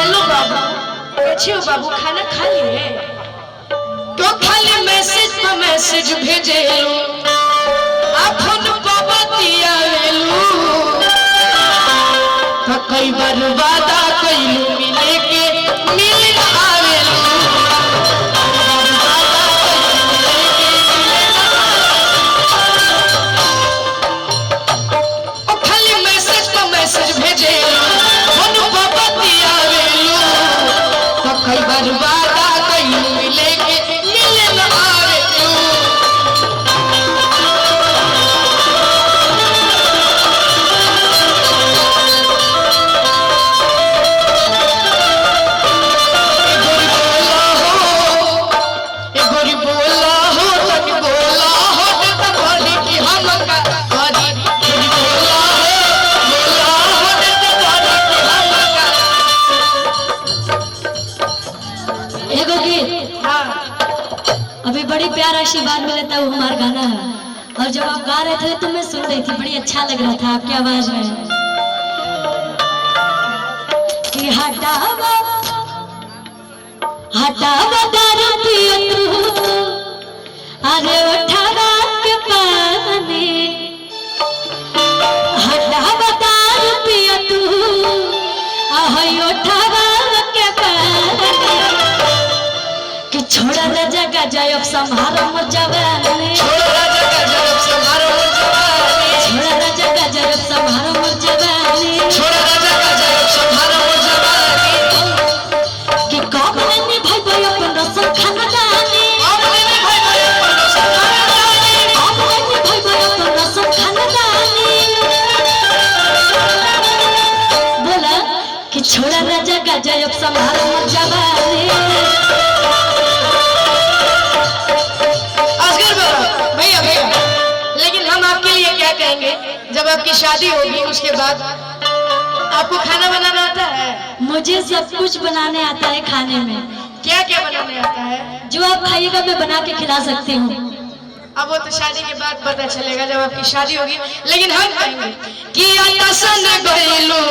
Hello बाबू, कैसे हो बाबू? खाना खा लिए? तो खाली मैसेज पर मैसेज भेजे लो, फोन पर बतियावेलू, तो कई बार वादा कइलू मिले के मिल आवेलू। अभी बड़ी प्यारा आशीर्वाद मिला था, वो हमारा गाना है। और जब आप गा रहे थे तो मैं सुन रही थी, बड़ी अच्छा लग रहा था आपकी आवाज में। कि हटावा हटावा दारू पियो तू, अरे उठावा के पानी, हटावा दारू पियो तू, अरे उठावा के पानी, कि छोड़ा न जगह जाय अब संभारो मोर जवानी, छोड़ा न जगह जाय अब संभारो मोर जवानी, छोड़ा न जगह जाय अब संभारो मोर जवानी, छोड़ा न जगह जाय अब संभारो मोर जवानी। कि कब ने भाई भाई अपन रसम खानदानी, कब ने भाई भाई अपन रसम खानदानी, कब ने भाई भाई अपन रसम खानदानी, बोला कि छोड़ा न जगह जाय अब संभारो मोर जवानी। जब आपकी शादी होगी उसके बाद आपको खाना बनाना आता है? मुझे सब कुछ बनाने आता है। खाने में क्या क्या बनाने आता है? जो आप खाइएगा मैं बना के खिला सकती हूँ। अब वो तो शादी के बाद पता चलेगा जब आपकी शादी होगी। लेकिन हम कहेंगे कि आकाशन गइलू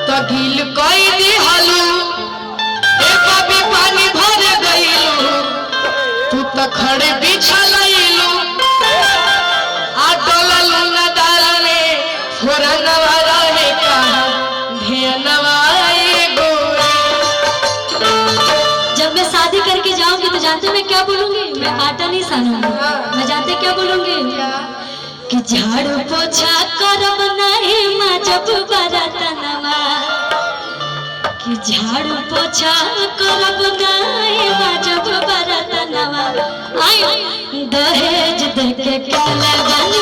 तो गिल कोई दिहलू, एक कभी पानी भर गइलू, तू तो खड़े बिछा लइलू, आ डोललू न डालने फोरनवा रहे कहा धेनवा गोरी। जब मैं शादी करके जाऊंगी तो जानते मैं क्या बोलूंगी? मैं आटा नहीं सानूंगी। मैं जानते क्या बोलूंगी? कि झाड़ू पोछा करब नहीं माँ जब बरतनवा, कि झाड़ू पोछा करब नहीं माँ जब बरतनवा, आई दहेज देके कितने बन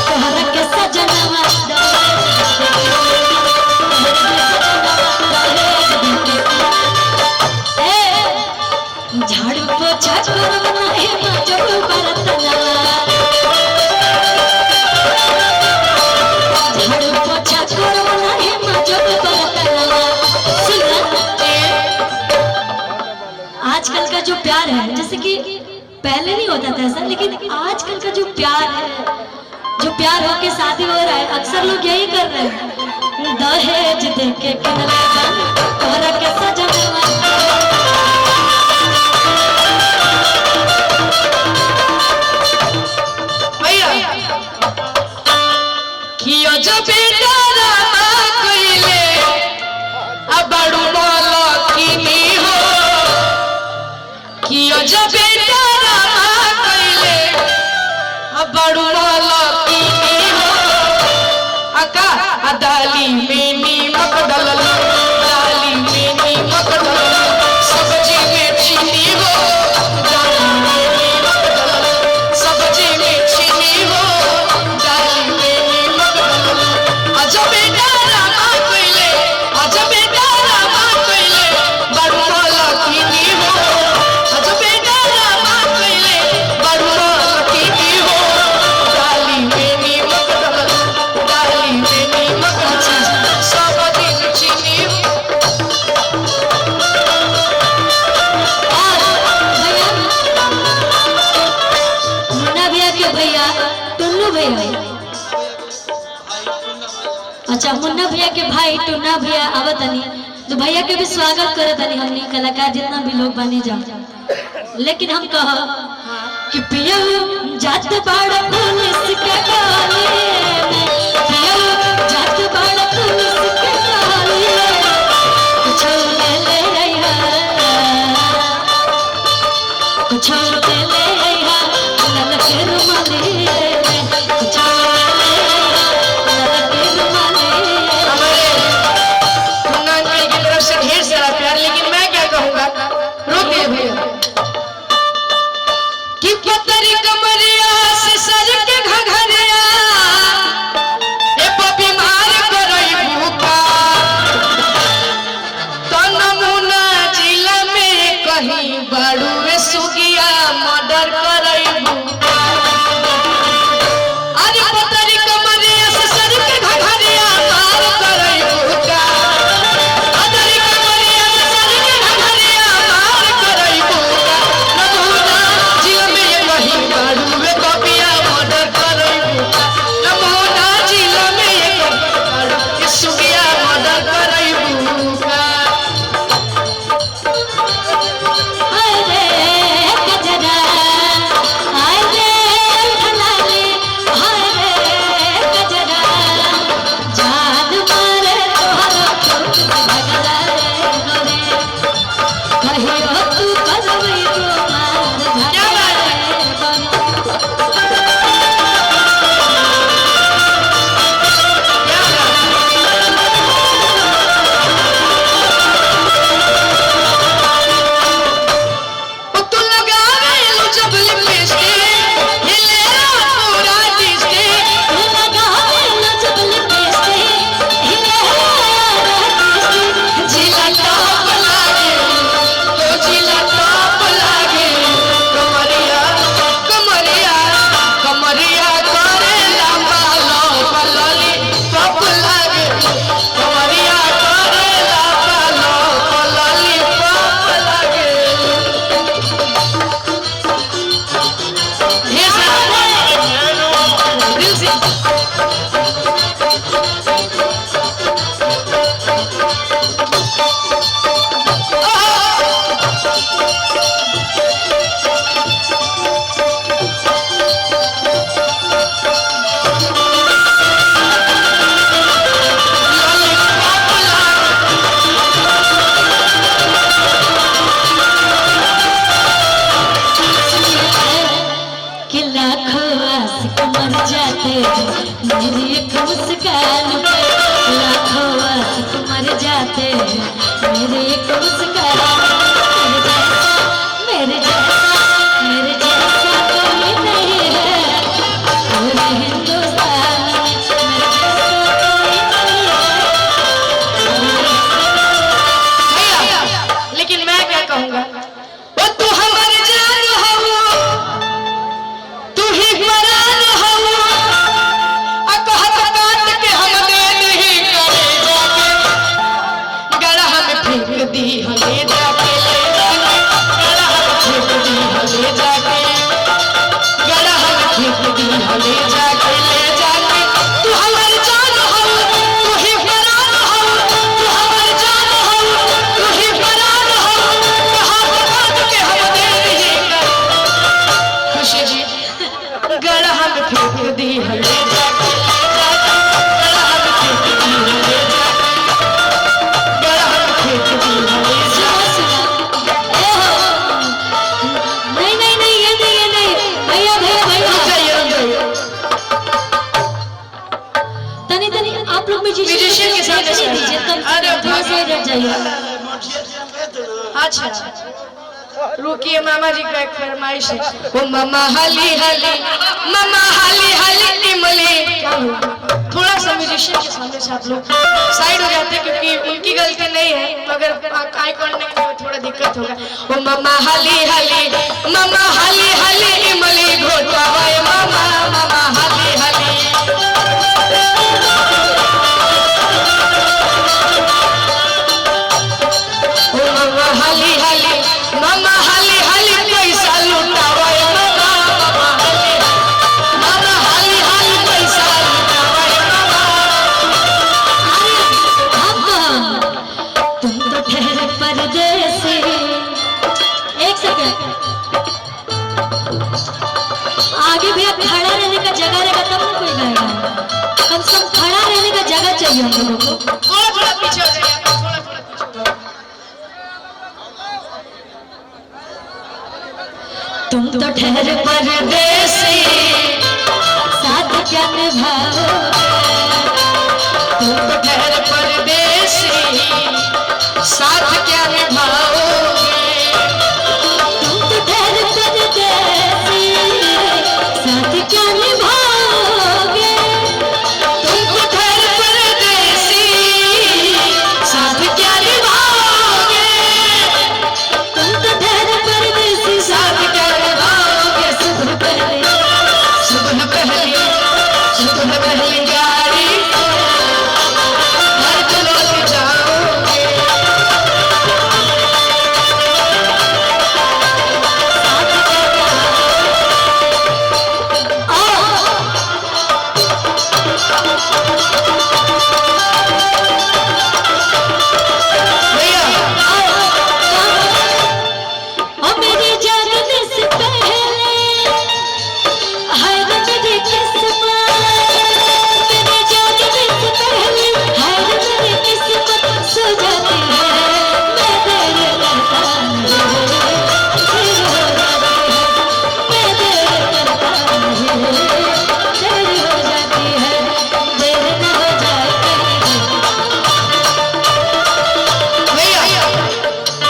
तोहर के सजनवा, झाड़ू पोछा करब नहीं माँ जब बरतनवा, झाड़ू पोछा करब नहीं माँ जब बरतनवा। आजकल का जो प्यार है, जैसे कि पहले नहीं होता था ऐसा, लेकिन आजकल का जो प्यार है, जो प्यार होके शादी हो रहा है, अक्सर लोग यही कर रहे हैं, दहेज देके किनले बन तोहरा के सजनवा। कियो जो बेचारा कइले अब बड़ू मलकिनी हो, कियो जो बेचारा कइले अब बड़ू मलकिनी हो, अका अदाली में नीमक डललो, दाली में नीमक डललो, सब्जी में चीनी हो, दाली में नीमक डललो, सब्जी में चीनी हो, दाली में नीमक डललो, अजब बेचारा कइले, अजब बेचारा कइले बड़ू मलकिनी हो, अजब बेचारा कइले बड़ू मलकिनी हो, दाली में नीमक डललो, दाली में नीमक डललो, सब्जी में चीनी हो। मुन्ना भैया के भैया टुन्नू भैया, अच्छा मुन्ना भैया के भाई टुन्ना भैया आवतनी तो भैया के भी स्वागत करे तनी हमनी कलाकार जितना भी लोग बने जाओ। लेकिन हम कह कि पिया जात बाड़ा पुलिस के गाली में, पिया जात बाड़ा पुलिस के गाली में, कुछ ले ले रहा, कुछ ले ले रहा, लल के रुमाली में, कुछ ले ले रहा, लल के रुमाली में। मुन्ना अंकल की तरफ से ढेर सारा प्यार, लेकिन मैं क्या कहूँगा, रुकिए भैया। कि पतरी कमरिया से सर के घघरिया, ए पपी मार करई भूखा, तो नमूना जिला में कहीं बाड़ू सुगिया मर्डर करई भूखा। अरे पतरी कमरिया से सर के घघरिया मार करई भूखा, पतरी कमरिया से सर के घघरिया मार करई भूखा, नमूना जिला में कहीं बाड़ू कपिया मर्डर करई भूखा, नमूना जिला में बाड़ू सुगिया मर्डर करई भूखा। अरे गजरा, अरे ढलाले, अरे गजरा, जान मारे तोहरा चोट भगला रे गोरे, कहियो तू करवई तो मार क्या बात है? तू लगा गए जब लिपस्टिक, हिलेला पूरा डिस्ट्रिक्ट, तू लगा मेला जब लिपस्टिक, हिले यार जिला टॉप लागे, तो जिला टॉप लागे, कमरिया कमरिया कमरिया करे लंबा लंबा लली टॉप लागे, कमरिया करे लंबा लंबा लली टॉप लागे। ढेर सारा दिल से कि लाखों आशिक मर जाते मेरी एक मुस्कान पे, लाखों आशिक मर जाते मेरी एक मुस्कान पे। मेरे जैसा मेरे जैसा कोई नहीं है पूरे हिंदुस्तान में, मेरे जैसा कोई नहीं है। भैया, लेकिन मैं क्या कहूँगा, वो तू हमारे जान हो, तू ही मरान हो, आ कहत काट के हम दे नहीं करे जाके, गड़ा हम फेंक दी हले जाके, गड़ा हम फेंक दी हले जाके, गड़ा हम फेंक दी हले जाके, ले जाके। तू हमारे जान हो, तू ही मरान हो, तू हमारे जान हो, तू ही मरान हो, कहत काट के हम दे नहीं करे। खुशी जी गड़ा हम फेंक दी हले जाके, गड़ा हम फेंक दी हले जाके, गड़ा हम फेंक दी हले जाके। नहीं नहीं नहीं, ये नहीं भैया भैया भैया, रुक जाइए, रुक जाइए। तनी तनी आप लोग म्यूजिशियन के सामने से दीजिए, कम अरे थोड़ा सा इधर जाइए। अच्छा रुकिए, मामा जी का एक फरमाइश है। ओ मामा हाली हाली, मामा हाली हाली इमली। क्या हुआ? थोड़ा सा म्यूजिशियन के सामने से आप लोग साइड हो जाते हैं, क्योंकि उनकी गलती नहीं है, मगर आई कांटेक्ट में थोड़ा दिक्कत होगा। ओ मामा हाली हाली, मामा हाली हाली इमली घोटावा, मामा मामा हाली हाली। ओ मामा हाली हाली, मामा हाली हाली पैसा लुटावा, मामा मामा हाली हाली पैसा लुटावा, मामा। तुम आगे भैया खड़ा रहने का जगह रहेगा तब ना कोई गाएगा। कम से कम खड़ा रहने का जगह चाहिए हम लोगों को। थोड़ा थोड़ा पीछे हो जाइए, थोड़ा थोड़ा पीछे। तुम तो ठहर परदेसी